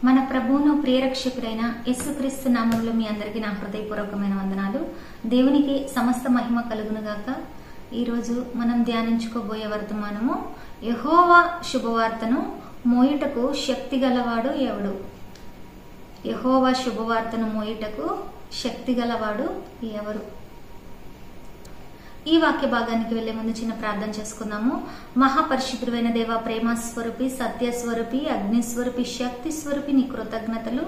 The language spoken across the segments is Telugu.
మన ప్రభువును ప్రియరక్షకుడైన యేసుక్రీస్తు నామములో మీ అందరికీ నా హృదయపూర్వకమైన వందనాలు. దేవునికి సమస్త మహిమ కలుగునుగాక. ఈరోజు మనం ధ్యానించుకోబోయే వర్తమానము, యెహోవా శుభవార్తను మోయుటకు శక్తి గలవాడు ఎవడు? యెహోవా శుభవార్తను మోయుటకు శక్తి గలవాడు ఎవరు? ఈ వాక్య భాగానికి వెళ్లే ముందు చిన్న ప్రార్థన చేసుకుందాము. మహాపరిశుద్ధుడైన దేవ, ప్రేమ స్వరూపి, సత్య స్వరూపి, అగ్ని స్వరూపి, శక్తి స్వరూపి, నీ కృతజ్ఞతలు.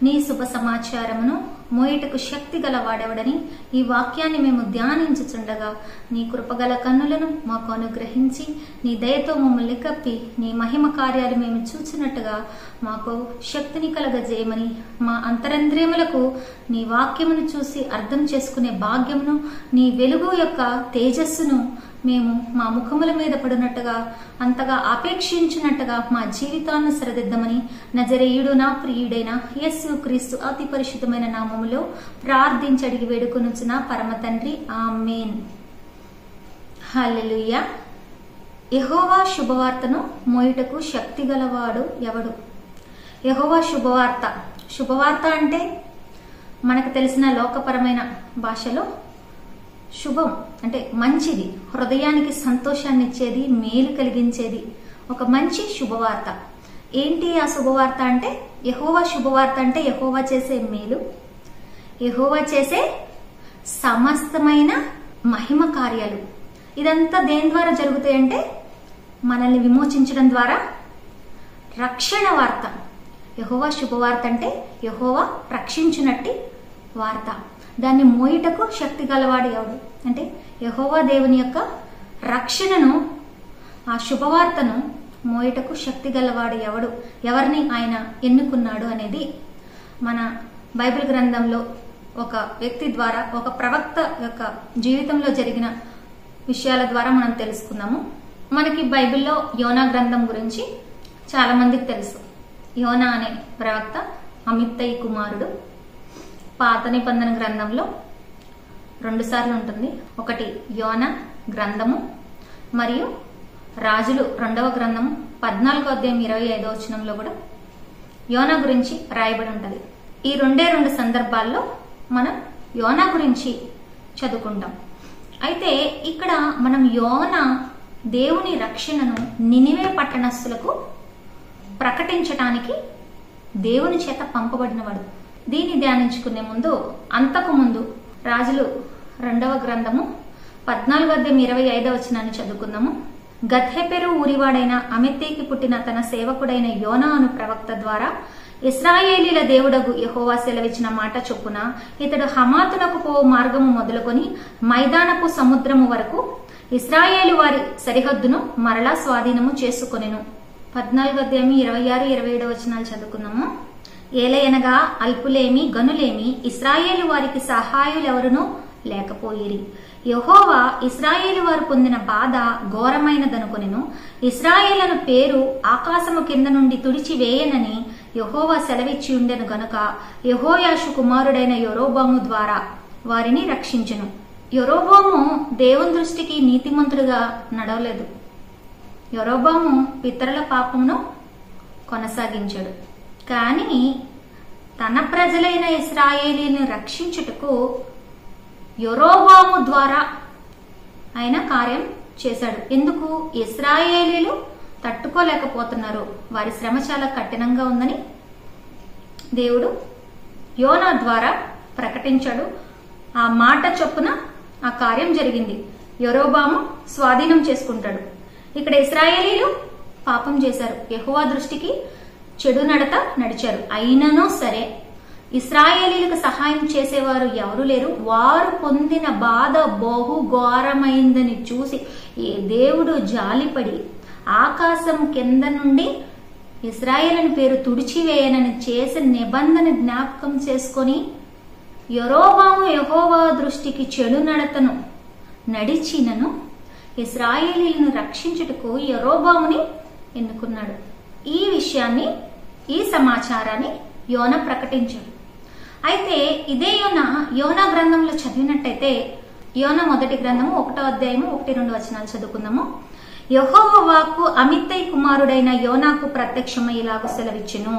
నీ శుభ సమాచారమును మోయటకు శక్తి గలవాడెవడని ఈ వాక్యాన్ని మేము ధ్యానించుచుండగా నీ కృపగల కన్నులను మాకు అనుగ్రహించి నీ దయతో మమ్మల్ని కప్పి నీ మహిమ కార్యాలు మేము చూచినట్టుగా మాకు శక్తిని కలగజేయమని, మా అంతరంద్రియములకు నీ వాక్యమును చూసి అర్థం చేసుకునే భాగ్యమును, నీ వెలుగు యొక్క తేజస్సును మేము మా ముఖముల మీద పడినట్టుగా అంతగా ఆపేక్షించినట్టుగా మా జీవితాన్ని సరిదిద్దమని నజరేయుడు నా ప్రియుడైన యేసుక్రీస్తు అతి పరిశుద్ధమైన నామములో ప్రార్థించి అడిగి వేడుకొనుచున్న పరమ తండ్రి, ఆమేన్. హల్లెలూయా. యెహోవా శుభవార్తను మోయుటకు శక్తి గలవాడు ఎవడు? యెహోవా శుభవార్త. శుభవార్త అంటే మనకు తెలిసిన లోకపరమైన భాషలో శుభం అంటే మంచిది, హృదయానికి సంతోషాన్ని ఇచ్చేది, మేలు కలిగించేది ఒక మంచి శుభవార్త. ఏంటి ఆ శుభవార్త అంటే? యెహోవా శుభవార్త అంటే యెహోవా చేసే మేలు, యెహోవా చేసే సమస్తమైన మహిమ కార్యాలు. ఇదంతా దేని ద్వారా జరుగుతాయంటే మనల్ని విమోచించడం ద్వారా. రక్షణ వార్త. యెహోవా శుభవార్త అంటే యెహోవా రక్షించునట్టి వార్త. దాన్ని మోయుటకు శక్తి గలవాడు ఎవడు అంటే యెహోవా దేవుని యొక్క రక్షణను, ఆ శుభవార్తను మోయుటకు శక్తి గలవాడు ఎవడు, ఎవరిని ఆయన ఎన్నుకున్నాడు అనేది మన బైబిల్ గ్రంథంలో ఒక వ్యక్తి ద్వారా, ఒక ప్రవక్త యొక్క జీవితంలో జరిగిన విషయాల ద్వారా మనం తెలుసుకుందాము. మనకి బైబిల్లో యోనా గ్రంథం గురించి చాలా మందికి తెలుసు. యోనా అనే ప్రవక్త అమిత్తయి కుమారుడు. పాత నిబంధన గ్రంథంలో 2 సార్లు ఉంటుంది. ఒకటి యోనా గ్రంథము మరియు రాజులు 2వ గ్రంథము 14వ అధ్యాయం 25వ వచనంలో కూడా యోనా గురించి రాయబడి ఉంటుంది. ఈ 2 సందర్భాల్లో మనం యోనా గురించి చదువుకుంటాం. అయితే ఇక్కడ మనం యోనా దేవుని రక్షణను నినివే పట్టణస్థులకు ప్రకటించటానికి దేవుని చేత పంపబడినవాడు. దీన్ని ధ్యానించుకునే ముందు, అంతకు ముందు రాజులు 2వ గ్రంథము 14వ అధ్యాయం 25వ వచనాన్ని చదువుకుందాము. గత్హెపెరు ఊరివాడైన అమిత్తయికి పుట్టిన తన సేవకుడైన యోనా అను ప్రవక్త ద్వారా ఇశ్రాయేలీల దేవుడగు యెహోవా సెలవిచ్చిన మాట చొప్పున ఇతడు హమాతునకు పోవు మార్గము మొదలుకొని మైదానపు సముద్రము వరకు ఇశ్రాయేలు వారి సరిహద్దును మరలా స్వాధీనము చేసుకొనెను. 14వ అధ్యాయం 26, 27 వచనాలు చదువుకుందాము. ఏలయనగా అల్పులేమి గనులేమి ఇశ్రాయేలు వారికి సహాయులెవరునూ లేకపోయిరి. యెహోవా ఇశ్రాయేలు వారు పొందిన బాధ ఘోరమైనదనుకొనెను. ఇశ్రాయేలను పేరు ఆకాశము కింద నుండి తుడిచివేయనని యెహోవా సెలవిచ్చి ఉండెను గనుక యెహోయాషు కుమారుడైన యరొబాము ద్వారా వారిని రక్షించెను. యరొబాము దేవుని దృష్టికి నీతిమంతుడుగా నడవలేదు. యరొబాము పితరుల పాపమును కొనసాగించాడు. కానీ తన ప్రజలైన ఇశ్రాయేలీలను రక్షించుటకు యరొబాము ద్వారా ఆయన కార్యం చేశాడు. ఎందుకు? ఇశ్రాయేలీలు తట్టుకోలేకపోతున్నారు, వారి శ్రమ చాలా కఠినంగా ఉందని దేవుడు యోనా ద్వారా ప్రకటించాడు. ఆ మాట చొప్పున ఆ కార్యం జరిగింది. యరొబాము స్వాధీనం చేసుకుంటాడు. ఇక్కడ ఇశ్రాయేలీలు పాపం చేశారు, యెహోవా దృష్టికి చెడు నడత నడిచారు. అయినను సరే ఇశ్రాయేలీలకు సహాయం చేసేవారు ఎవరు లేరు. వారు పొందిన బాధ బహు ఘోరమైందని చూసి ఈ దేవుడు జాలిపడి ఆకాశం కింద నుండి ఇశ్రాయేలుని పేరు తుడిచివేయనని చేసిన నిబంధన జ్ఞాపకం చేసుకొని యరొబాము యెహోవా దృష్టికి చెడు నడతను నడిచినను ఇశ్రాయేలీలను రక్షించుటకు యరొబాముని ఎన్నుకున్నాడు. ఈ విషయాన్ని, ఈ సమాచారాన్ని యోనా ప్రకటించాడు. అయితే ఇదే యోనా గ్రంథంలో చదివినట్టయితే యోనా మొదటి గ్రంథము 1వ అధ్యాయము 1-2 వచనాలు చదువుకుందాము. యెహోవా వాక్కు అమిత్తయి కుమారుడైన యోనాకు ప్రత్యక్షమై ఇలాగు సెలవిచ్చెను.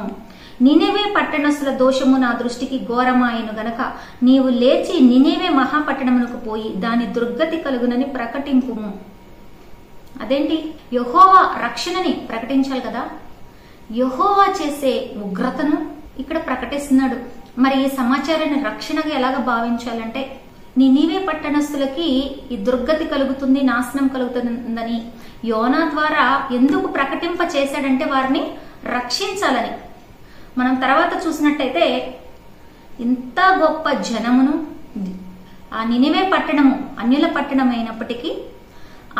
నినివే పట్టణస్థుల దోషము నా దృష్టికి ఘోరమాయను గనక నీవు లేచి నినివే మహాపట్టణమునకు పోయి దాని దుర్గతి కలుగునని ప్రకటింపుము. అదేంటి? యెహోవా రక్షణని ప్రకటించాలి కదా. యెహోవా చేసే ఉగ్రతను ఇక్కడ ప్రకటిస్తున్నాడు. మరి ఈ సమాచారాన్ని రక్షణగా ఎలాగ భావించాలంటే, నినివే పట్టణస్థులకి ఈ దుర్గతి కలుగుతుంది, నాశనం కలుగుతుందని యోనా ద్వారా ఎందుకు ప్రకటింప చేశాడంటే వారిని రక్షించాలని. మనం తర్వాత చూసినట్టయితే ఇంత గొప్ప జనమును ఆ నినివే పట్టణము అన్యుల పట్టణం అయినప్పటికీ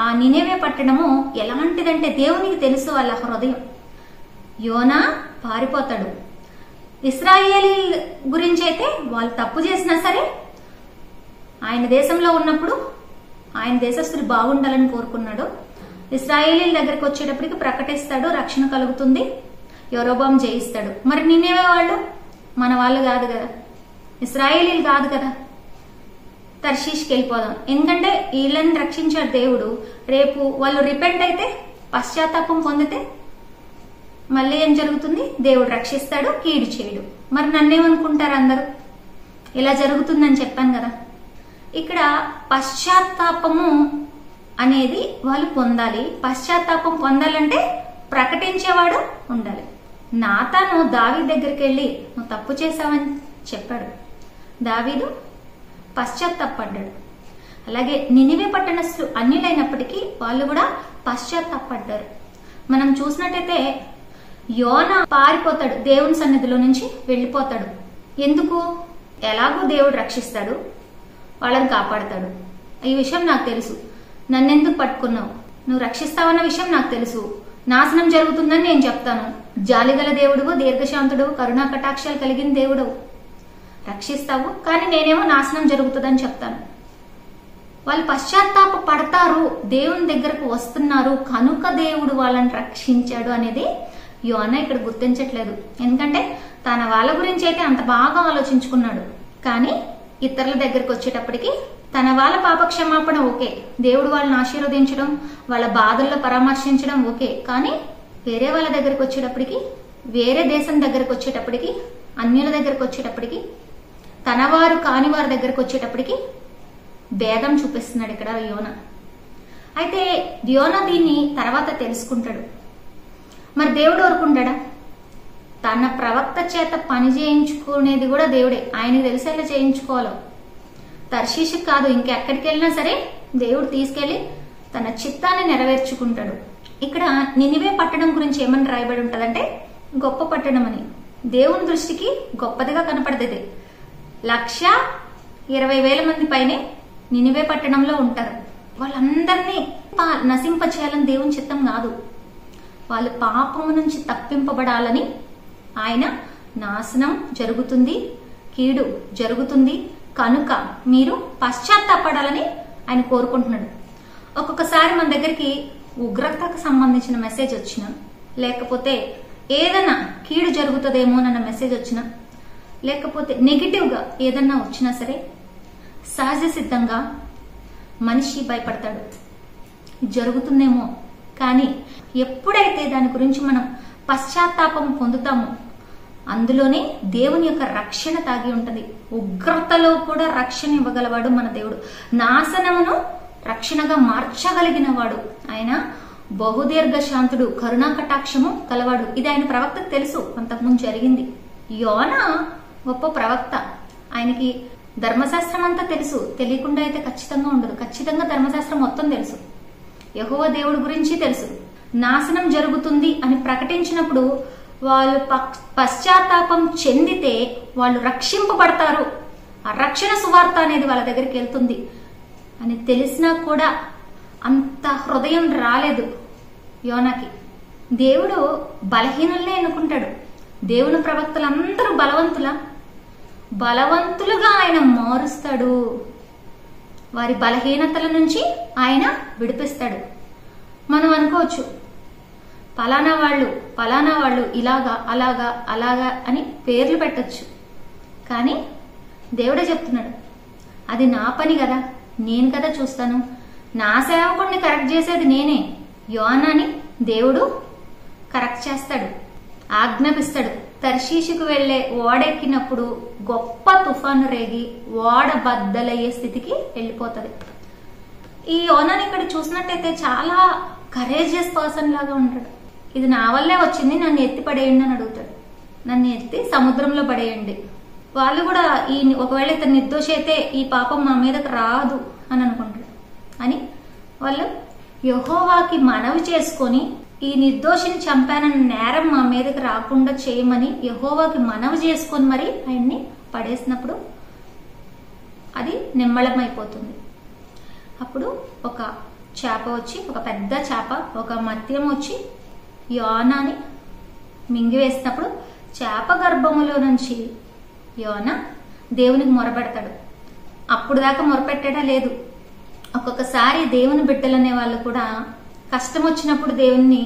ఆ నినివే పట్టణము ఎలాంటిదంటే దేవునికి తెలుసు వాళ్ళ హృదయం. యోనా పారిపోతాడు. ఇశ్రాయేల్ గురించి అయితే వాళ్ళు తప్పు చేసినా సరే ఆయన దేశంలో ఉన్నప్పుడు ఆయన దేశస్తులు బాగుండాలని కోరుకున్నాడు. ఇశ్రాయేలీల దగ్గరికి వచ్చేటప్పటికి ప్రకటిస్తాడు, రక్షణ కలుగుతుంది, యెరోబాము జయిస్తాడు. మరి నినివే వాళ్ళు మన వాళ్ళు కాదు కదా, ఇశ్రాయేలీలు కాదు కదా. తర్షీష్కి వెళ్ళిపోదాం, ఎందుకంటే వీళ్ళని రక్షించాడు దేవుడు. రేపు వాళ్ళు రిపెంట్ అయితే, పశ్చాత్తాపం పొందితే మళ్ళీ ఏం జరుగుతుంది? దేవుడు రక్షిస్తాడు, కీడు చేయడు. మరి నన్నేమనుకుంటారు అందరూ? ఇలా జరుగుతుందని చెప్పాను కదా. ఇక్కడ పశ్చాత్తాపము అనేది వాళ్ళు పొందాలి. పశ్చాత్తాపం పొందాలంటే ప్రకటించేవాడు ఉండాలి. నాతాను దావీదు దగ్గరికి వెళ్ళి నువ్వు తప్పు చేశావని చెప్పాడు. దావీదు పశ్చాత్తాపడ్డాడు. అలాగే నినివే పట్టణస్థులు అన్యులైనప్పటికీ వాళ్ళు కూడా పశ్చాత్తాపడ్డారు. మనం చూసినట్టయితే యోనా పారిపోతాడు, దేవుని సన్నిధిలో నుంచి వెళ్ళిపోతాడు. ఎందుకు? ఎలాగో దేవుడు రక్షిస్తాడు, వాళ్ళని కాపాడతాడు. ఈ విషయం నాకు తెలుసు, నన్నెందుకు పట్టుకున్నావు, నువ్వు రక్షిస్తావన్న విషయం నాకు తెలుసు, నాశనం జరుగుతుందని నేను చెప్తాను. జాలిగల దేవుడువు, దీర్ఘశాంతుడు, కరుణా కటాక్షాలు కలిగిన దేవుడవు, రక్షిస్తావు, కానీ నేనేమో నాశనం జరుగుతుందని చెప్తాను. వాళ్ళు పశ్చాత్తాప పడతారు, దేవుని దగ్గరకు వస్తున్నారు కనుక దేవుడు వాళ్ళని రక్షించాడు అనేది యోనా ఇక్కడ గుర్తించట్లేదు. ఎందుకంటే తన వాళ్ళ గురించి అయితే అంత బాగా ఆలోచించుకున్నాడు, కానీ ఇతరుల దగ్గరకు వచ్చేటప్పటికి తన వాళ్ళ పాపక్షమాపణ ఓకే, దేవుడు వాళ్ళని ఆశీర్వదించడం, వాళ్ళ బాధల్లో పరామర్శించడం ఓకే, కానీ వేరే వాళ్ళ దగ్గరకు వచ్చేటప్పటికి, వేరే దేశం దగ్గరకు వచ్చేటప్పటికి, అన్యుల దగ్గరకు వచ్చేటప్పటికి, తన వారు కాని వారి దగ్గరకు వచ్చేటప్పటికి భేదం చూపిస్తున్నాడు ఇక్కడ యోనా. అయితే యోనా దీన్ని తర్వాత తెలుసుకుంటాడు. మరి దేవుడు ఊరుకుంటాడా? తన ప్రవక్త చేత పని చేయించుకునేది కూడా దేవుడే, ఆయనకి తెలిసేలా చేయించుకోవాలి. తర్షీషుకి కాదు, ఇంకెక్కడికి వెళ్ళినా సరే దేవుడు తీసుకెళ్లి తన చిత్తాన్ని నెరవేర్చుకుంటాడు. ఇక్కడ నినివే పట్టణం గురించి ఏమని రాయబడి ఉంటదంటే గొప్ప పట్టణం అని. దేవుని దృష్టికి గొప్పదిగా కనపడేది. 120,000 మంది పైనే నినివే పట్టణంలో ఉంటారు. వాళ్ళందరినీ నశింప చేయాలని దేవుని చిత్తం కాదు, వాళ్ళు పాపము నుంచి తప్పింపబడాలని ఆయన నాశనం జరుగుతుంది, కీడు జరుగుతుంది కనుక మీరు పశ్చాత్తాపడాలని ఆయన కోరుకుంటున్నాడు. ఒక్కొక్కసారి మన దగ్గరికి ఉగ్రతకు సంబంధించిన మెసేజ్ వచ్చినా, లేకపోతే ఏదైనా కీడు జరుగుతుందేమో అన్న మెసేజ్ వచ్చినా, లేకపోతే నెగిటివ్ గా ఏదన్నా వచ్చినా సరే సహజ సిద్ధంగా మనిషి భయపడతాడు, జరుగుతుందేమో. కానీ ఎప్పుడైతే దాని గురించి మనం పశ్చాత్తాపం పొందుతామో అందులోనే దేవుని యొక్క రక్షణ తాగి ఉంటది. ఉగ్రతలో కూడా రక్షణ ఇవ్వగలవాడు మన దేవుడు. నాశనమును రక్షణగా మార్చగలిగిన వాడు ఆయన. బహుదీర్ఘ శాంతుడు, కరుణా కటాక్షము కలవాడు. ఇది ఆయన ప్రవక్తకు తెలుసు, అంతకుముందు జరిగింది. యోనా గొప్ప ప్రవక్త, ఆయనకి ధర్మశాస్త్రం అంతా తెలుసు. తెలియకుండా అయితే ఖచ్చితంగా ఉండదు. ఖచ్చితంగా ధర్మశాస్త్రం మొత్తం తెలుసు, యెహోవా దేవుడి గురించి తెలుసు. నాశనం జరుగుతుంది అని ప్రకటించినప్పుడు వాళ్ళు పశ్చాత్తాపం చెందితే వాళ్ళు రక్షింపబడతారు, ఆ రక్షణ సువార్త అనేది వాళ్ళ దగ్గరికి వెళ్తుంది అని తెలిసినా కూడా అంత హృదయం రాలేదు యోనాకి. దేవుడు బలహీనుల్నే ఎన్నుకుంటాడు. దేవుని ప్రవక్తలందరూ బలవంతులుగా ఆయన మారుస్తాడు. వారి బలహీనతల నుంచి ఆయన విడిపిస్తాడు. మనం అనుకోవచ్చు పలానా వాళ్ళు ఇలాగా అలాగా అని పేర్లు పెట్టొచ్చు, కానీ దేవుడే చెప్తున్నాడు అది నా పని కదా, నేను కదా చూస్తాను, నా సేవకుడిని కరెక్ట్ చేసేది నేనే. యోనాని దేవుడు కరెక్ట్ చేస్తాడు, ఆజ్ఞాపిస్తాడు. తర్షీషుకు వెళ్లే ఓడెక్కినప్పుడు గొప్ప తుఫాను రేగి ఓడ బద్దలయ్యే స్థితికి వెళ్ళిపోతుంది. ఈ యోనాని ఇక్కడ చూసినట్టయితే చాలా కరేజియస్ పర్సన్ లాగా ఉంటాడు. ఇది నా వల్లే వచ్చింది, నన్ను ఎత్తి పడేయండి అని అడుగుతాడు. నన్ను ఎత్తి సముద్రంలో పడేయండి. వాళ్ళు కూడా ఒకవేళ ఇతను నిర్దోషి అయితే ఈ పాపం మా మీదకి రాదు అని అనుకుంటాడు. అని వాళ్ళు యెహోవాకి మనవి చేసుకొని ఈ నిర్దోషిని చంపానన్న నేరం మా మీదకి రాకుండా చేయమని యెహోవాకి మనవి చేసుకొని మరి ఆయన్ని పడేసినప్పుడు అది నిమ్మళమైపోతుంది. అప్పుడు ఒక చేప వచ్చి, ఒక పెద్ద చేప, ఒక మత్యం వచ్చి యోనాని మింగివేసినప్పుడు చేప గర్భములో నుంచి యోనా దేవునికి మొరపెడతాడు. అప్పుడు దాకా మొరపెట్టాడా లేదు. ఒక్కొక్కసారి దేవుని బిడ్డలనే వాళ్ళు కూడా కష్టం వచ్చినప్పుడు దేవుణ్ణి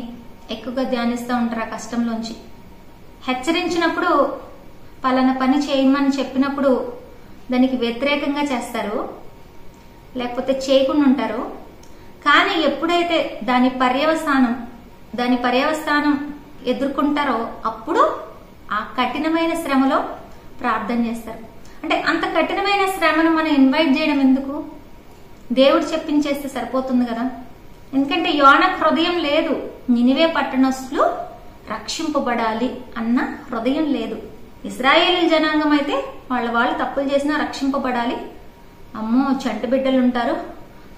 ఎక్కువగా ధ్యానిస్తూ ఉంటారు. ఆ కష్టంలోంచి హెచ్చరించినప్పుడు పలానా పని చేయమని చెప్పినప్పుడు దానికి వ్యతిరేకంగా చేస్తారు, లేకపోతే చేయకుండా ఉంటారు. కానీ ఎప్పుడైతే దాని పర్యవసానం ఎదుర్కొంటారో అప్పుడు ఆ కఠినమైన శ్రమలో ప్రార్థన చేస్తారు. అంటే అంత కఠినమైన శ్రమను మనం ఇన్వైట్ చేయడం ఎందుకు? దేవుడు చెప్పించేస్తే సరిపోతుంది కదా. ఎందుకంటే యోనాకు హృదయం లేదు. నినివే పట్టణస్తులు రక్షింపబడాలి అన్న హృదయం లేదు. ఇశ్రాయేలీ జనాంగం అయితే వాళ్ళు తప్పులు చేసినా రక్షింపబడాలి, అమ్మో చంటి బిడ్డలు ఉంటారు,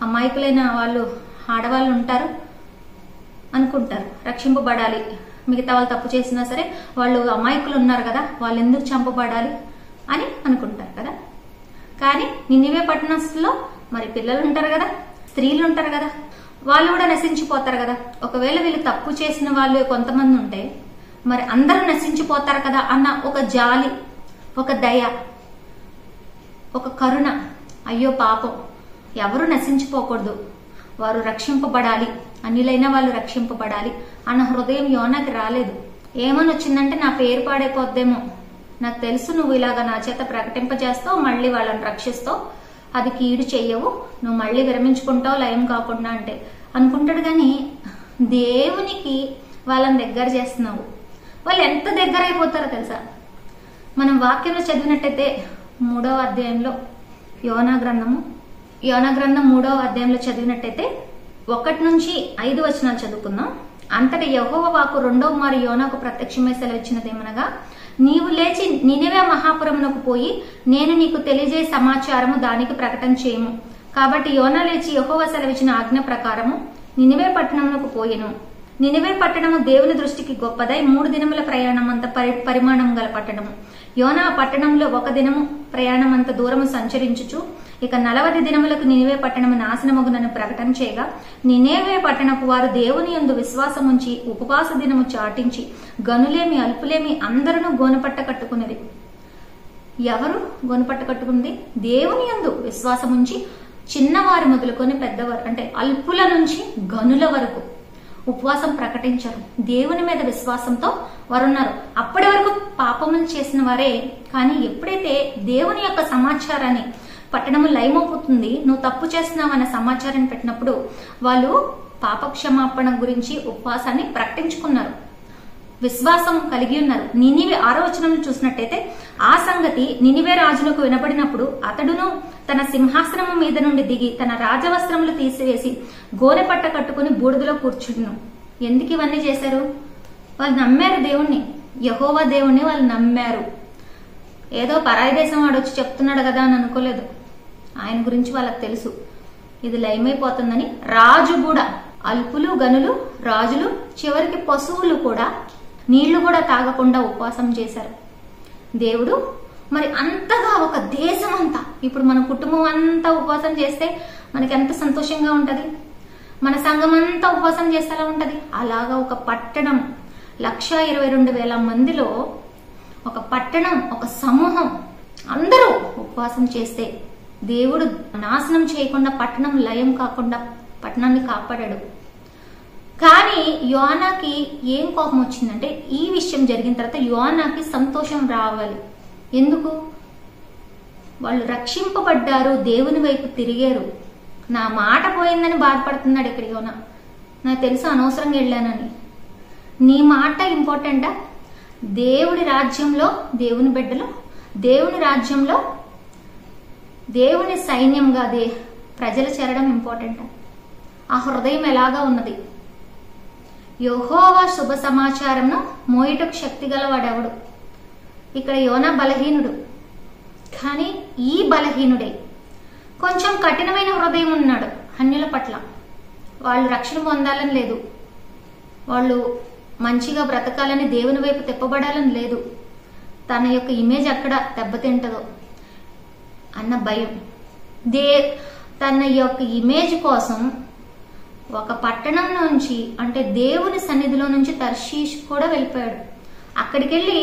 అమాయకులైన వాళ్ళు ఆడవాళ్ళు ఉంటారు అనుకుంటారు, రక్షింపబడాలి. మిగతా వాళ్ళు తప్పు చేసినా సరే వాళ్ళు అమాయకులు ఉన్నారు కదా, వాళ్ళు ఎందుకు చంపబడాలి అని అనుకుంటారు కదా. కానీ నినివే పట్టణస్తుల్లో మరి పిల్లలు ఉంటారు కదా, స్త్రీలు ఉంటారు కదా, వాళ్ళు కూడా నశించిపోతారు కదా. ఒకవేళ వీళ్ళు తప్పు చేసిన వాళ్ళు కొంతమంది ఉంటే మరి అందరూ నశించిపోతారు కదా అన్న ఒక జాలి, ఒక దయ, ఒక కరుణ, అయ్యో పాపం ఎవరు నశించిపోకూడదు, వారు రక్షింపబడాలి, అన్యులైన వాళ్ళు రక్షింపబడాలి అన్న హృదయం యోనాకి రాలేదు. ఏమని వచ్చిందంటే నా పేరు పాడైపోద్దేమో, నాకు తెలుసు నువ్వు ఇలాగా నా చేత ప్రకటింపజేస్తావు, మళ్ళీ వాళ్ళని రక్షిస్తావు, అది కీడు చెయ్యవు, నువ్వు మళ్ళీ విరమించుకుంటావు లయం కాకుండా అంటే అనుకుంటాడు. కానీ దేవునికి వాళ్ళని దగ్గర చేస్తున్నావు. వాళ్ళు ఎంత దగ్గర అయిపోతారో తెలుసా? మనం వాక్యంలో చదివినట్టయితే 3వ అధ్యాయంలో యోనా గ్రంథం 3వ అధ్యాయంలో చదివినట్టయితే 1 నుంచి 5 వచనాలు చదువుకుందాం. అంతటి యెహోవా వాక్కు 2వ మారు యోనాకు ప్రత్యక్షమై సెలవిచ్చినదేమనగా, నీవు లేచి నినివే మహాపురమునకు పోయి నేను నీకు తెలియజేయ సమాచారము దానికి ప్రకటన చేయము. కాబట్టి యోనా లేచి యెహోవా సెలవిచ్చిన ఆజ్ఞ ప్రకారము నినివే పట్టణమునకు పోయెను. నినివే పట్టణము దేవుని దృష్టికి గొప్పదై 3 దినముల ప్రయాణం అంత పరిమాణం గల పట్టణము. యోనా పట్టణంలో 1 దినము ప్రయాణం అంత దూరము సంచరించుచు ఇక 40 దినములకు నినివే పట్టణము నాశనమగునని ప్రకటన చేయగా, నినివే పట్టణపు వారు దేవుని యందు విశ్వాసముంచి ఉపవాస దినము చాటించి గనులేమి అల్పులేమి అందరూ గోనపట్ట కట్టుకున్నది. ఎవరు గోనపట్ట కట్టుకుంది? దేవుని యందు విశ్వాసముంచి చిన్నవారు మొదలుకొని పెద్దవారు, అంటే అల్పుల నుంచి గనుల వరకు ఉపవాసం ప్రకటించారు. దేవుని మీద విశ్వాసంతో వారున్నారు. అప్పటి వరకు పాపములు చేసిన వారే. కానీ ఎప్పుడైతే దేవుని యొక్క సమాచారాన్ని పట్టణము లయమవుతుంది, నువ్వు తప్పు చేస్తున్నావు అన్న సమాచారాన్ని పెట్టినప్పుడు వాళ్ళు పాపక్షమాపణ గురించి ఉపవాసాన్ని ప్రకటించుకున్నారు, విశ్వాసం కలిగి ఉన్నారు. నినివే 6వ వచనంలో చూసినట్టయితే ఆ సంగతి నినివే రాజులకు వినబడినప్పుడు అతడును తన సింహాసనము మీద నుండి దిగి తన రాజవస్త్రములు తీసివేసి గోనెపట్ట కట్టుకుని బూడిదలో కూర్చుండును. ఎందుకు ఇవన్నీ చేశారు? వాళ్ళు నమ్మారు దేవుణ్ణి, యెహోవా దేవుణ్ణి వాళ్ళు నమ్మారు. ఏదో పరాయి దేశం వాడు వచ్చి చెప్తున్నాడు కదా అని అనుకోలేదు. ఆయన గురించి వాళ్ళకి తెలుసు ఇది లయమైపోతుందని. రాజు కూడా, అల్పులు గనులు రాజులు, చివరికి పశువులు కూడా నీళ్లు కూడా తాగకుండా ఉపవాసం చేశారు. దేవుడు మరి అంతగా ఒక దేశం అంతా, ఇప్పుడు మన కుటుంబం అంతా ఉపవాసం చేస్తే మనకి ఎంత సంతోషంగా ఉంటది, మన సంఘం అంతా ఉపవాసం చేస్తే ఎలా ఉంటది. అలాగా ఒక పట్టణం 1,22,000 మందిలో ఒక పట్టణం, ఒక సమూహం అందరూ ఉపవాసం చేస్తే దేవుడు నాశనం చేయకుండా, పట్టణం లయం కాకుండా పట్టణాన్ని కాపాడాడు. కానీ యోనాకి ఏం కోపం వచ్చిందంటే, ఈ విషయం జరిగిన తర్వాత యోనాకి సంతోషం రావాలి. ఎందుకు? వాళ్ళు రక్షింపబడ్డారు, దేవుని వైపు తిరిగారు. నా మాట పోయిందని బాధపడుతున్నాడు ఇక్కడ యోనా. నాకు తెలుసు అనవసరంగా వెళ్ళానని. నీ మాట ఇంపార్టెంటా? దేవుడి రాజ్యంలో దేవుని బిడ్డలు, దేవుని రాజ్యంలో దేవుని సైన్యంగా ప్రజలు చేరడం ఇంపార్టెంట్. ఆ హృదయం ఎలాగా ఉన్నది? యెహోవా శుభ సమాచారంను మోయుటకు శక్తి గలవాడెవడు? ఇక్కడ యోనా బలహీనుడు, కానీ ఈ బలహీనుడే కొంచెం కఠినమైన హృదయం ఉన్నాడు అన్యుల పట్ల. వాళ్ళు రక్షణ పొందాలని లేదు, వాళ్ళు మంచిగా బ్రతకాలని, దేవుని వైపు తిప్పబడాలని లేదు, తన యొక్క ఇమేజ్ ఎక్కడ దెబ్బతింటదో అన్న భయం. తన యొక్క ఇమేజ్ కోసం ఒక పట్టణం నుంచి, అంటే దేవుని సన్నిధిలో నుంచి తర్షీష్ కూడా వెళ్ళిపోయాడు. అక్కడికి వెళ్ళి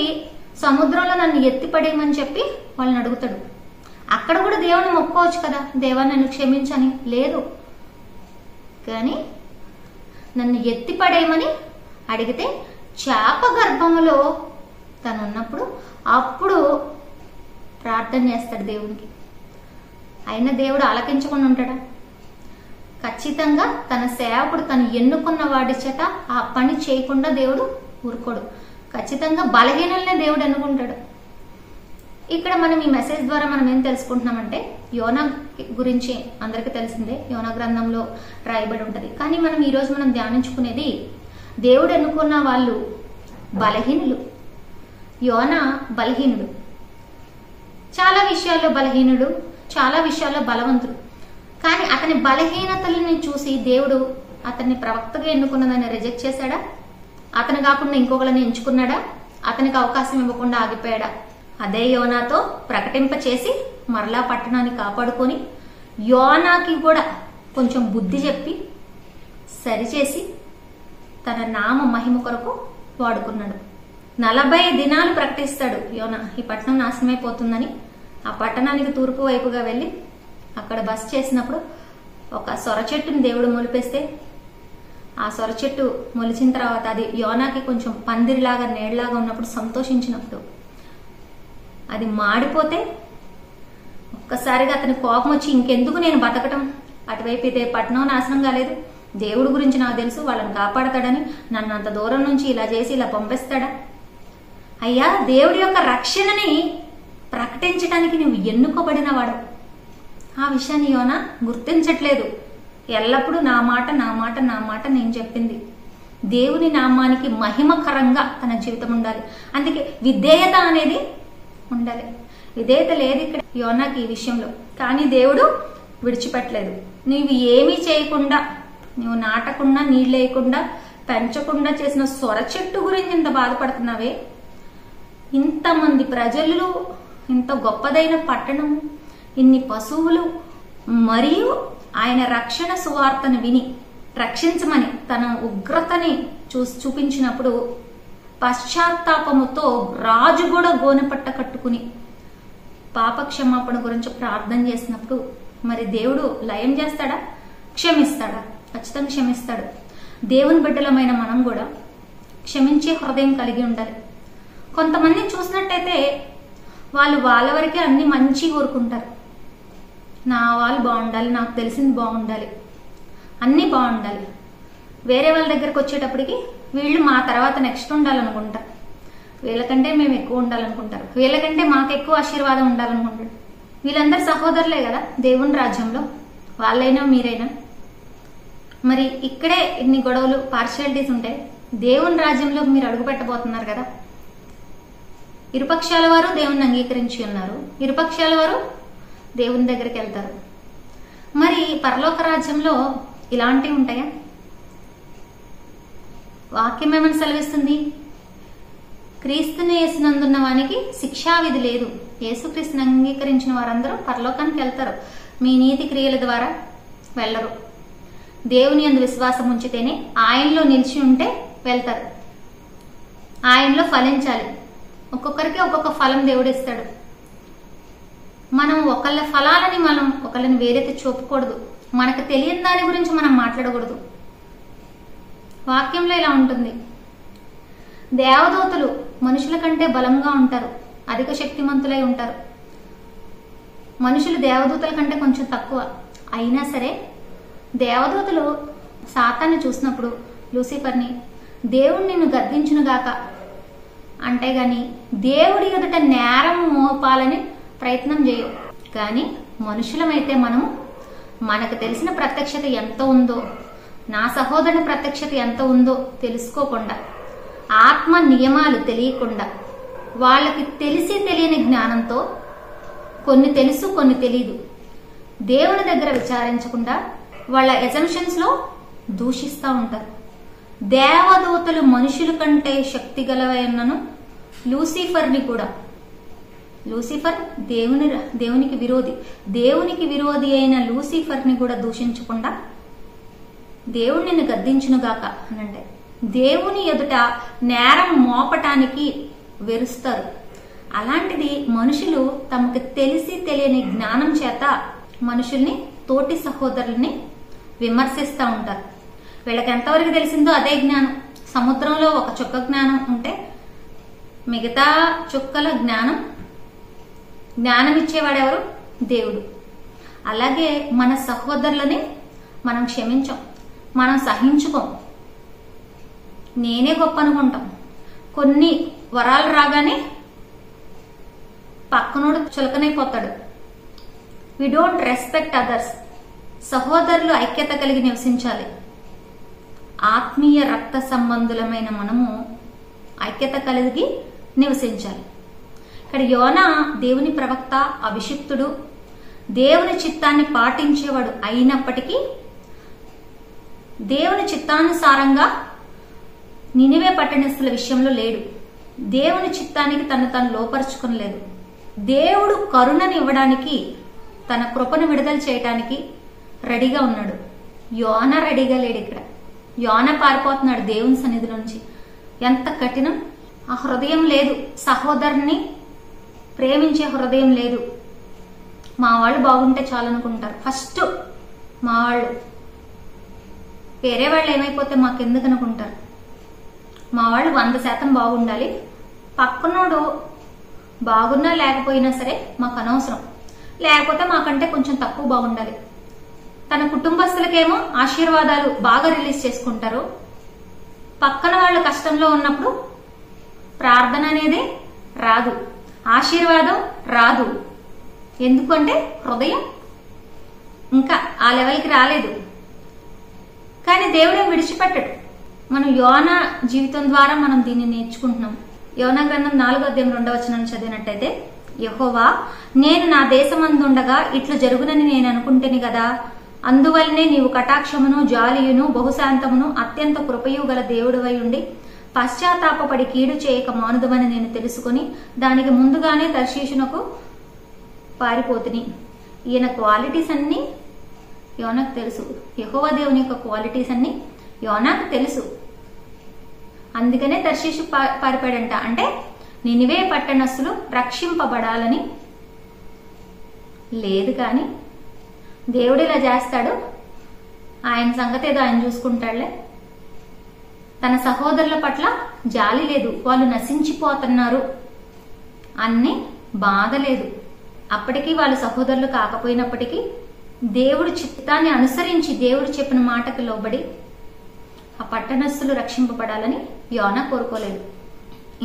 సముద్రంలో నన్ను ఎత్తిపడేయమని చెప్పి వాళ్ళని అడుగుతాడు. అక్కడ కూడా దేవుని మొక్కోవచ్చు కదా, దేవా నన్ను క్షమించని. లేదు, కానీ నన్ను ఎత్తిపడేయమని అడిగితే చేప గర్భములో తను ఉన్నప్పుడు అప్పుడు ప్రార్థన చేస్తాడు దేవునికి. అయినా దేవుడు ఆలకించకుండా ఉంటాడా? ఖచ్చితంగా తన సేవకుడు తను ఎన్నుకున్న వాడి చేత ఆ పని చేయకుండా దేవుడు ఊరుకోడు. ఖచ్చితంగా బలహీనల్నే దేవుడు ఎన్నుకుంటాడు. ఇక్కడ మనం ఈ మెసేజ్ ద్వారా మనం ఏం తెలుసుకుంటున్నామంటే, యోనా గురించి అందరికీ తెలిసిందే, యోనా గ్రంథంలో రాయబడి ఉంటది. కానీ మనం ఈరోజు మనం ధ్యానించుకునేది దేవుడు ఎన్నుకున్న వాళ్ళు బలహీనులు. యోనా బలహీనుడు, చాలా విషయాల్లో బలహీనుడు, చాలా విషయాల్లో బలవంతుడు. కానీ అతని బలహీనతల్ని చూసి దేవుడు అతన్ని ప్రవక్తగా ఎన్నుకున్నదాన్ని రిజెక్ట్ చేశాడా? అతను కాకుండా ఇంకొకరిని ఎంచుకున్నాడా? అతనికి అవకాశం ఇవ్వకుండా ఆగిపోయాడా? అదే యోనాతో ప్రకటింప చేసి మరలా పట్టణాన్ని కాపాడుకొని యోనాకి కూడా కొంచెం బుద్ధి చెప్పి సరిచేసి తన నామ మహిమ కొరకు వాడుకున్నాడు. 40 దినాలు ప్రకటిస్తాడు యోనా, ఈ పట్టణం నాశనమైపోతుందని. ఆ పట్టణానికి తూర్పు వైపుగా వెళ్ళి అక్కడ బస చేసినప్పుడు ఒక సొర చెట్టుని దేవుడు మొలిపేస్తే, ఆ సొర చెట్టు మొలిచిన తర్వాత అది యోనాకి కొంచెం పందిరిలాగా నేళ్లాగా ఉన్నప్పుడు సంతోషించినప్పుడు అది మాడిపోతే ఒక్కసారిగా అతని కోపం వచ్చి, ఇంకెందుకు నేను బతకటం, అటువైపు ఇదే పట్టణం నాశనం కాలేదు, దేవుడి గురించి నాకు తెలుసు, వాళ్ళని కాపాడతాడని నన్ను అంత దూరం నుంచి ఇలా చేసి ఇలా పంపిస్తాడా? అయ్యా, దేవుడి యొక్క రక్షణని ప్రకటించడానికి నువ్వు ఎన్నుకోబడిన వాడు. ఆ విషయాన్ని యోనా గుర్తించట్లేదు. ఎల్లప్పుడూ నా మాట నా మాట నా మాట నేను చెప్పింది. దేవుని నామానికి మహిమకరంగా తన జీవితం ఉండాలి. అందుకే విధేయత అనేది ఉండాలి. విధేయత లేదు ఇక్కడ యోనాకి ఈ విషయంలో. కానీ దేవుడు విడిచిపెట్టలేదు. నీవు ఏమీ చేయకుండా, నువ్వు నాటకుండా, నీళ్ళేయకుండా, పెంచకుండా చేసిన సొర చెట్టు గురించి ఇంత బాధపడుతున్నావే, ఇంతమంది ప్రజలు, ఇంత గొప్పదైన పట్టణము, ఇన్ని పశువులు, మరియు ఆయన రక్షణ సువార్తను విని రక్షించమని తన ఉగ్రతని చూపించినప్పుడు పశ్చాత్తాపముతో రాజు కూడా గోనెపట్ట కట్టుకుని పాప క్షమాపణ గురించి ప్రార్థన చేసినప్పుడు మరి దేవుడు లయం చేస్తాడా? క్షమిస్తాడా? ఖచ్చితంగా క్షమిస్తాడు. దేవుని బిడ్డలమైన మనం కూడా క్షమించే హృదయం కలిగి ఉండాలి. కొంతమందిని చూసినట్టయితే వాళ్ళు వాళ్ళ వరకే అన్ని మంచి కోరుకుంటారు. నా వాళ్ళు బాగుండాలి, నాకు తెలిసింది బాగుండాలి, అన్నీ బాగుండాలి. వేరే వాళ్ళ దగ్గరకు వచ్చేటప్పటికి వీళ్ళు మా తర్వాత నెక్స్ట్ ఉండాలనుకుంటారు, వీళ్ళకంటే మేము ఎక్కువ ఉండాలనుకుంటారు, వీళ్ళకంటే మాకు ఎక్కువ ఆశీర్వాదం ఉండాలనుకుంటారు. వీళ్ళందరూ సహోదరులే కదా దేవుని రాజ్యంలో, వాళ్ళైనా మీరైనా. మరి ఇక్కడే ఇన్ని గొడవలు, పార్షియాలిటీస్ ఉంటాయి. దేవుని రాజ్యంలో మీరు అడుగు పెట్టబోతున్నారు కదా. ఇరుపక్షాల వారు దేవుని అంగీకరించి ఉన్నారు, ఇరుపక్షాల వారు దేవుని దగ్గరికి వెళ్తారు. మరి పరలోక రాజ్యంలో ఇలాంటివి ఉంటాయా? వాక్యం ఏమని సెలవిస్తుంది? క్రీస్తుని యేసునందున్న వానికి శిక్షావిధి లేదు. యేసుక్రీస్తుని అంగీకరించిన వారందరూ పరలోకానికి వెళ్తారు. మీ నీతి క్రియల ద్వారా వెళ్ళరు. దేవుని యందు విశ్వాసం ఉంచితేనే, ఆయనలో నిలిచి ఉంటే వెళ్తారు. ఆయనలో ఫలించాలి. ఒక్కొక్కరికి ఒక్కొక్క ఫలం దేవుడు ఇస్తాడు. మనం ఒకళ్ళ ఫలాలని మనం ఒకళ్ళని వేరైతే చూపకూడదు. మనకు తెలియని దాని గురించి మనం మాట్లాడకూడదు. వాక్యంలో ఇలా ఉంటుంది, దేవదూతలు మనుషుల కంటే బలంగా ఉంటారు, అధిక శక్తిమంతులై ఉంటారు. మనుషులు దేవదూతల కంటే కొంచెం తక్కువ. అయినా సరే దేవదూతలు సాతాన్ని చూసినప్పుడు, లూసిఫర్ని, దేవుడు నిన్ను గద్దించునుగాక, అంతేగాని దేవుడి ఎదుట నేరం మోపాలని ప్రయత్నం చేయవు. కానీ మనుషులమైతే మనకు తెలిసిన ప్రత్యక్షత ఎంత ఉందో, నా సహోదరుని ప్రత్యక్షత ఎంత ఉందో తెలుసుకోకుండా, ఆత్మ నియమాలు తెలియకుండా, వాళ్ళకి తెలిసి తెలియని జ్ఞానంతో కొన్ని తెలుసు కొన్ని తెలీదు, దేవుని దగ్గర విచారించకుండా వాళ్ళ ఎజంప్షన్స్ లో దూషిస్తూ ఉంటారు. దేవదూతలు మనుషుల కంటే శక్తి గలవైనను లూసిఫర్ని కూడా, లూసిఫర్ దేవునికి విరోధి అయిన లూసిఫర్ని కూడా దూషించకుండా దేవుడు నిన్ను గద్దించునుగాక అనంటే దేవుని ఎదుట నేరం మోపటానికి వెరుస్తారు. అలాంటిది మనుషులు తమకు తెలిసి తెలియని జ్ఞానం చేత మనుషుల్ని, తోటి సహోదరుల్ని విమర్శిస్తూ ఉంటారు. వీళ్ళకి ఎంతవరకు తెలిసిందో అదే జ్ఞానం. సముద్రంలో ఒక చుక్క జ్ఞానం ఉంటే మిగతా చుక్కల జ్ఞానం ఇచ్చేవాడెవరు? దేవుడు. అలాగే మన సహోదరులని మనం క్షమించం, మనం సహించుకోం, నేనే గొప్ప అనుకుంటాం. కొన్ని వరాలు రాగానే పక్కనోడు చులకనైపోతాడు. We don't respect others. సహోదరులు ఐక్యత కలిగి నివసించాలి. ఆత్మీయ రక్త సంబంధులమైన మనము ఐక్యత కలిగి నివసించాలి. ఇక్కడ యోనా దేవుని ప్రవక్త, అభిషిక్తుడు, దేవుని చిత్తాన్ని పాటించేవాడు అయినప్పటికీ దేవుని చిత్తానుసారంగా నినివే పట్టణస్థుల విషయంలో లేడు. దేవుని చిత్తానికి తను లోపరుచుకోలేదు. దేవుడు కరుణని ఇవ్వడానికి, తన కృపను విడుదల చేయటానికి రెడీగా ఉన్నాడు. యోనా రెడీగా లేడు. ఇక్కడ యోనా పారిపోతున్నాడు దేవుని సన్నిధి నుంచి. ఎంత కఠినం! ఆ హృదయం లేదు, సహోదరుని ప్రేమించే హృదయం లేదు. మా వాళ్ళు బాగుంటే చాలనుకుంటారు. ఫస్ట్ మా వాళ్ళు, వేరే వాళ్ళు ఏమైపోతే మాకెందుకు అనుకుంటారు. మా వాళ్ళు 100% బాగుండాలి, పక్కనోడు బాగున్నా లేకపోయినా సరే మాకు అనవసరం, లేకపోతే మాకంటే కొంచెం తక్కువ బాగుండాలి. తన కుటుంబస్తులకేమో ఆశీర్వాదాలు బాగా రిలీజ్ చేసుకుంటారు, పక్కన వాళ్ళు కష్టంలో ఉన్నప్పుడు ప్రార్థన అనేది రాదు, ఆశీర్వాదం రాదు. ఎందుకంటే హృదయం ఇంకా ఆ లెవెల్కి రాలేదు. కానీ దేవుడే విడిచిపెట్టడు. మనం యోనా జీవితం ద్వారా మనం దీన్ని నేర్చుకుంటున్నాం. యోనా గ్రంథం 4:2 చదివినట్టయితే, యెహోవా, నేను నా దేశమందుండగా ఇట్లు జరుగునని నేను అనుకుంటేని గదా, అందువల్లనే నీవు కటాక్షమును, జాలియును, బహుశాంతమును, అత్యంత కృపయు గల దేవుడివై ఉండి పశ్చాత్తాపపడి కీడు చేయక మానుదమని నేను తెలుసుకుని దానికి ముందుగానే తర్షీషునకు పారిపోతుని. ఈయన క్వాలిటీస్ అన్ని యోనాకు తెలుసు. యెహోవా దేవుని యొక్క క్వాలిటీస్ అన్ని యోనాకు తెలుసు. అందుకనే తర్షీషు పారిపోయాడంట. అంటే నినివే పట్టణస్థులు రక్షింపబడాలని లేదు. కానీ దేవుడు ఇలా చేస్తాడు, ఆయన సంగతి ఏదో ఆయన చూసుకుంటాడులే. తన సహోదరుల పట్ల జాలి లేదు, వాళ్ళు నశించిపోతున్నారు అన్ని బాధ లేదు. అప్పటికీ వాళ్ళు సహోదరులు కాకపోయినప్పటికీ దేవుడి చిత్తాన్ని అనుసరించి దేవుడు చెప్పిన మాటకు లోబడి ఆ పట్టణస్థులు రక్షింపబడాలని యోనా కోరుకోలేదు.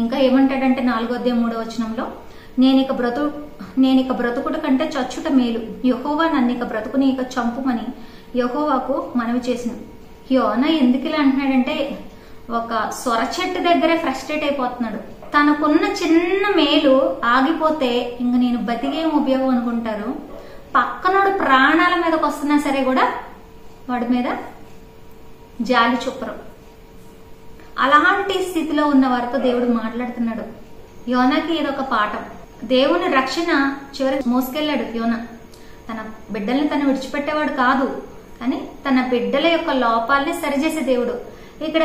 ఇంకా ఏమంటాడంటే 4:3 నేనిక బ్రతుకుట కంటే చచ్చుట మేలు, యెహోవా నన్నిక బ్రతుకుని ఇక చంపుమని యెహోవాకు మనవి చేసిన. యోనా ఎందుకు ఇలా అంటున్నాడంటే, ఒక సొర చెట్టు దగ్గరే ఫ్రస్ట్రేట్ అయిపోతున్నాడు. తనకున్న చిన్న మేలు ఆగిపోతే ఇంక నేను బతికేం ఉపయోగం అనుకుంటారు. పక్కనోడు ప్రాణాల మీదకి వస్తున్నా సరే కూడా వాడి మీద జాలి చూపరు. అలాంటి స్థితిలో ఉన్న వారితో దేవుడు మాట్లాడుతున్నాడు. యోనాకి ఇదొక పాఠం. దేవుని రక్షణ చివరికి మోసుకెళ్లాడు యోనా. తన బిడ్డల్ని తను విడిచిపెట్టేవాడు కాదు, కానీ తన బిడ్డల యొక్క లోపాలని సరిచేసే దేవుడు. ఇక్కడ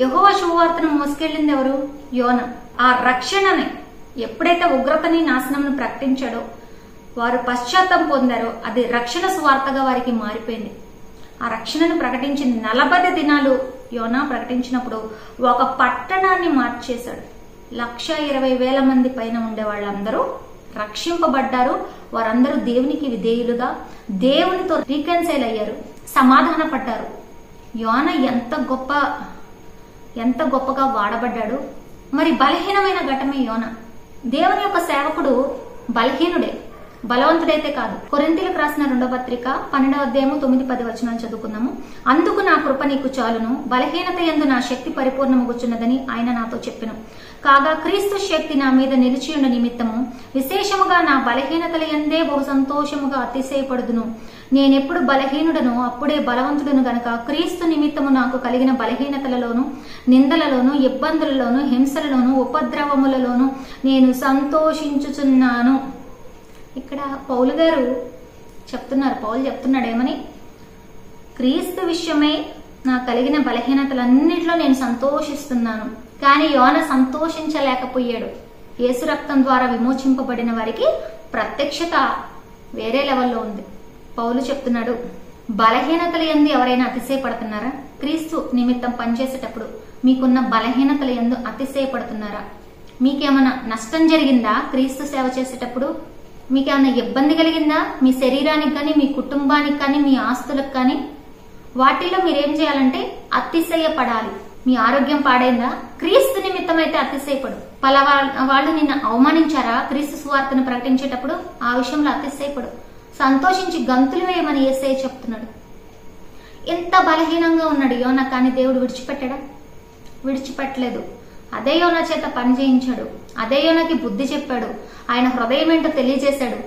యెహోవా శుభవార్తను మోసుకెళ్లింది ఎవరు? యోనా. ఆ రక్షణని ఎప్పుడైతే ఉగ్రతని, నాశనంను ప్రకటించాడో, వారు పశ్చాత్తాపం పొందారో, అది రక్షణ సువార్తగా వారికి మారిపోయింది. ఆ రక్షణను ప్రకటించిన 40 దినాలు యోనా ప్రకటించినప్పుడు ఒక పట్టణాన్ని మార్చేశాడు. 1,20,000 మంది పైన ఉండే వాళ్ళందరూ రక్షింపబడ్డారు. వారందరూ దేవునికి విధేయులుగా దేవునితో రీకన్సైల్ అయ్యారు, సమాధాన పడ్డారు. యోనా ఎంత గొప్పగా వాడబడ్డాడు. మరి బలహీనమైన ఘటమే యోన. దేవుని యొక్క సేవకుడు బలహీనుడే, బలవంతుడైతే కాదు. కొరింథీయులకు రాసిన 2వ పత్రిక 12వ అధ్యాయము 9-10 వచనాలు చదువుకుందాము. అందుకు నా కృప నీకు చాలును, బలహీనత యందు నా శక్తి పరిపూర్ణమగుచున్నదని ఆయన నాతో చెప్పెను. కాగా క్రీస్తు శక్తి నా మీద నిలిచియుండ నిమిత్తము విశేషముగా నా బలహీనతల యందే బహు సంతోషముగా అతిశయపడుదును. నేనెప్పుడు బలహీనుడను అప్పుడే బలవంతుడును గనక క్రీస్తు నిమిత్తము నాకు కలిగిన బలహీనతలలోను, నిందలలోను, ఇబ్బందులలోను, హింసలలోను, ఉపద్రవములలోను నేను సంతోషించుచున్నాను. ఇక్కడ పౌలు గారు చెప్తున్నారు, పౌలు చెప్తున్నాడు ఏమని? క్రీస్తు విషయమై నాకు కలిగిన బలహీనతలన్నిటిలో నేను సంతోషిస్తున్నాను. కానీ యోన సంతోషించలేకపోయాడు. యేసు రక్తం ద్వారా విమోచింపబడిన వారికి ప్రత్యక్షత వేరే లెవెల్లో ఉంది. పౌలు చెప్తున్నాడు, బలహీనతల యందు ఎవరైనా అతిశయపడుతున్నారా? క్రీస్తు నిమిత్తం పనిచేసేటప్పుడు మీకున్న బలహీనతల యందు అతిశయపడుతున్నారా? మీకేమైనా నష్టం జరిగిందా? క్రీస్తు సేవ చేసేటప్పుడు మీకేమైనా ఇబ్బంది కలిగిందా? మీ శరీరానికి కానీ, మీ కుటుంబానికి కానీ, మీ ఆస్తులకు కానీ? వాటిల్లో మీరేం చేయాలంటే అతిశయపడాలి. మీ ఆరోగ్యం పాడైందా? క్రీస్తు నిమిత్తం అయితే అతిశయపడు. వాళ్ళు నిన్ను అవమానించారా? క్రీస్తు సువార్తను ప్రకటించేటప్పుడు ఆ విషయంలో అతిశయపడు. సంతోషించి గంతులు వేయమని యేసయ్య చెప్తున్నాడు. ఎంత బలహీనంగా ఉన్నాడు యోన, కానీ దేవుడు విడిచిపెట్టాడా? విడిచిపెట్టలేదు. అదే యోన చేత పని చేయించాడు. అదే యోనకి బుద్ధి చెప్పాడు. ఆయన హృదయం ఏంటో తెలియజేశాడు.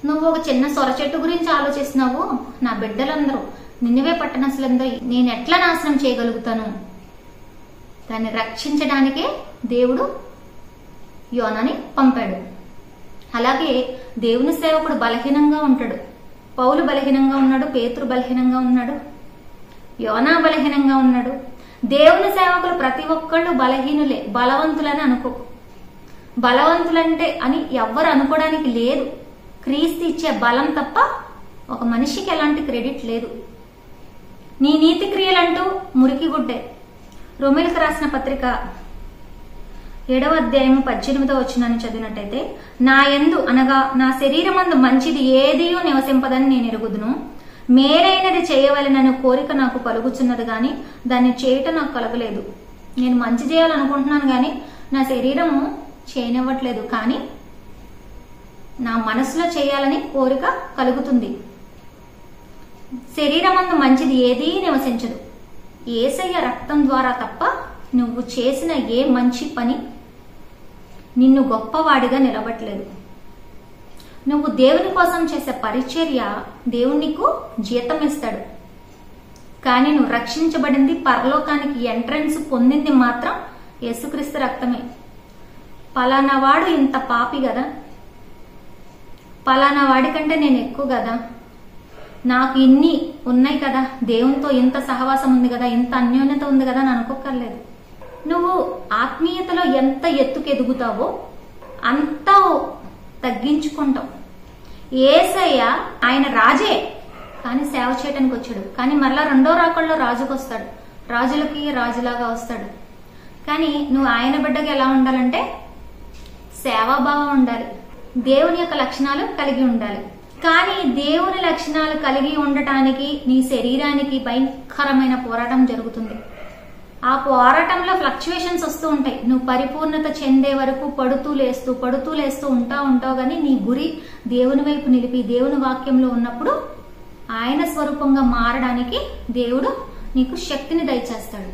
నువ్వు ఒక చిన్న సొర చెట్టు గురించి ఆలోచిస్తున్నావు, నా బిడ్డలందరూ, నినివే పట్టణస్తులందరూ నేను ఎట్లా నాశనం చేయగలుగుతాను? దాన్ని రక్షించడానికే దేవుడు యోనాని పంపాడు. అలాగే దేవుని సేవకుడు బలహీనంగా ఉంటాడు. పౌలు బలహీనంగా ఉన్నాడు, పేతురు బలహీనంగా ఉన్నాడు, యోనా బలహీనంగా ఉన్నాడు. దేవుని సేవకులు ప్రతి ఒక్కళ్ళు బలహీనులే. బలవంతులని అనుకో. బలవంతులంటే అని ఎవ్వరు అనుకోవడానికి లేదు. క్రీస్తు ఇచ్చే బలం తప్ప ఒక మనిషికి ఎలాంటి క్రెడిట్ లేదు. నీ నీతి క్రియలంటూ మురికి గుడ్డే. రోమీయులకు రాసిన పత్రిక 7వ అధ్యాయము 18వ వచనాన్ని చదివినట్టయితే, నా యందు అనగా నా శరీరమందు మంచిది ఏదియో నివసింపదని నేను ఎరుగుదును. మేలైనది చేయవలెనను కోరిక నాకు కలుగుచున్నది గాని దాన్ని చేయటం నాకు కలగలేదు. నేను మంచి చేయాలనుకుంటున్నాను గాని నా శరీరము చేయనివ్వట్లేదు. కానీ నా మనసులో చేయాలని కోరిక కలుగుతుంది. శరీరమందు మంచిది ఏదీ నివసించదు. యేసయ్య రక్తం ద్వారా తప్ప నువ్వు చేసిన ఏ మంచి పని నిన్ను గొప్పవాడిగా నిలబట్టలేదు. నువ్వు దేవుని కోసం చేసే పరిచర్య దేవుడు నీకు జీతం ఇస్తాడు. కానీ నువ్వు రక్షించబడింది, పరలోకానికి ఎంట్రన్స్ పొందింది మాత్రం యేసుక్రీస్తు రక్తమే. పలానా వాడు ఇంత పాపి కదా, పలానా వాడి కంటే నేను ఎక్కువ కదా, నాకు ఇన్ని ఉన్నాయి కదా, దేవునితో ఇంత సహవాసం ఉంది కదా, ఇంత అన్యోన్యత ఉంది కదా అని అనుకోకర్లేదు. నువ్వు ఆత్మీయతలో ఎంత ఎత్తుకు ఎదుగుతావో అంత తగ్గించుకుంటావు. యేసయ్య ఆయన రాజే, కానీ సేవ చేయడానికి వచ్చాడు. కానీ మరలా రెండో రాకల్లో రాజుకు వస్తాడు, రాజులకి రాజులాగా వస్తాడు. కానీ నువ్వు ఆయన బిడ్డగా ఎలా ఉండాలంటే సేవాభావం ఉండాలి, దేవుని యొక్క లక్షణాలు కలిగి ఉండాలి. కానీ దేవుని లక్షణాలు కలిగి ఉండటానికి నీ శరీరానికి భయంకరమైన పోరాటం జరుగుతుంది. ఆ పోరాటంలో ఫ్లక్చువేషన్స్ వస్తూ ఉంటాయి. నువ్వు పరిపూర్ణత చెందే వరకు పడుతూ లేస్తూ ఉంటావు. కానీ నీ గురి దేవుని వైపు నిలిపి దేవుని వాక్యంలో ఉన్నప్పుడు ఆయన స్వరూపంగా మారడానికి దేవుడు నీకు శక్తిని దయచేస్తాడు.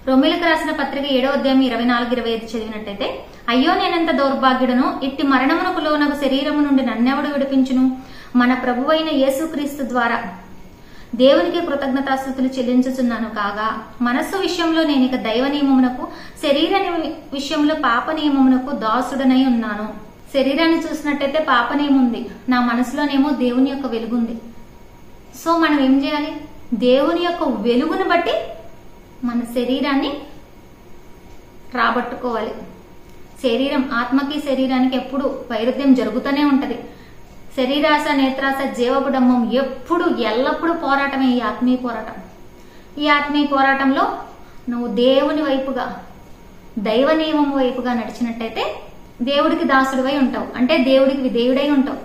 రోమీయులకు రాసిన పత్రిక 7వ అధ్యాయం 24-25 చదివినట్టయితే, అయ్యో నేనెంత దౌర్భాగ్యుడను, ఇట్టి మరణమునకు లోనగు శరీరము నుండి నన్నెవడు విడిపించును? మన ప్రభువైన యేసుక్రీస్తు ద్వారా దేవునికి కృతజ్ఞతాస్తుతులు చెల్లించుచున్నాను. కాగా మనస్సు విషయంలో నేను ఇక దైవ నియమమునకు, శరీర విషయంలో పాప నియమమునకు దాసుడనై ఉన్నాను. శరీరాన్ని చూసినట్టయితే పాప నియమం ఉంది, నా మనసులోనేమో దేవుని యొక్క వెలుగుంది. సో మనం ఏం చేయాలి? దేవుని యొక్క వెలుగును బట్టి మన శరీరాన్ని రాబట్టుకోవాలి. శరీరం, ఆత్మకి శరీరానికి ఎప్పుడు వైరుధ్యం జరుగుతూనే ఉంటది. శరీరాశ, నేత్రాశ, జీవబుడంబం ఎప్పుడు ఎల్లప్పుడూ పోరాటమే ఈ ఆత్మీయ పోరాటం. ఈ ఆత్మీయ పోరాటంలో నువ్వు దేవుని వైపుగా, దైవ నియమం వైపుగా నడిచినట్టయితే దేవుడికి దాసుడివై ఉంటావు. అంటే దేవుడికి విధేయుడై ఉంటావు.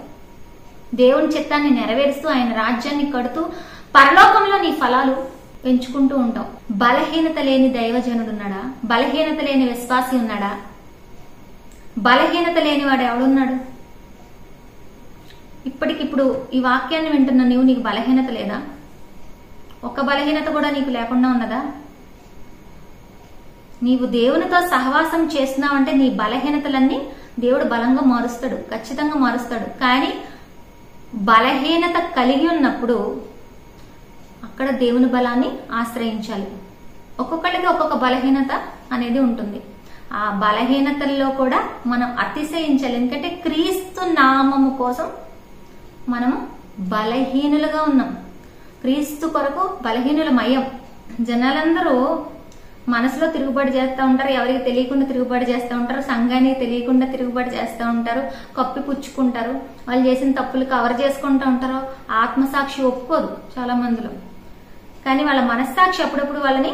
దేవుని చిత్తాన్ని నెరవేరుస్తూ ఆయన రాజ్యాన్ని కడుతూ పరలోకంలో నీ ఫలాలు పెంచుకుంటూ ఉంటాం. బలహీనత లేని దైవజనుడు ఉన్నాడా? బలహీనత లేని విశ్వాసి ఉన్నాడా? బలహీనత లేని వాడు ఎవడున్నాడు? ఇప్పటికిప్పుడు ఈ వాక్యాన్ని వింటున్న నీకు బలహీనత లేదా? ఒక్క బలహీనత కూడా నీకు లేకుండా ఉన్నదా? నీవు దేవునితో సహవాసం చేస్తున్నావంటే నీ బలహీనతలన్నీ దేవుడు బలంగా మారుస్తాడు, ఖచ్చితంగా మారుస్తాడు. కానీ బలహీనత కలిగి ఉన్నప్పుడు అక్కడ దేవుని బలాన్ని ఆశ్రయించాలి. ఒక్కొక్కరికి ఒక్కొక్క బలహీనత అనేది ఉంటుంది. ఆ బలహీనతల్లో కూడా మనం అతిశయించాలి. ఎందుకంటే క్రీస్తు నామము కోసం మనము బలహీనులుగా ఉన్నాం. క్రీస్తు కొరకు బలహీనులమయ్యాం. జనాలందరూ మనసులో తిరుగుబాటు చేస్తూ ఉంటారు, ఎవరికి తెలియకుండా తిరుగుబాటు చేస్తూ ఉంటారు, సంఘానికి తెలియకుండా తిరుగుబాటు చేస్తూ ఉంటారు, కప్పిపుచ్చుకుంటారు, వాళ్ళు చేసిన తప్పులు కవర్ చేసుకుంటూ ఉంటారు. ఆత్మసాక్షి ఒప్పుకోదు చాలా మందిలో, కానీ వాళ్ళ మనస్సాక్షి అప్పుడప్పుడు వాళ్ళని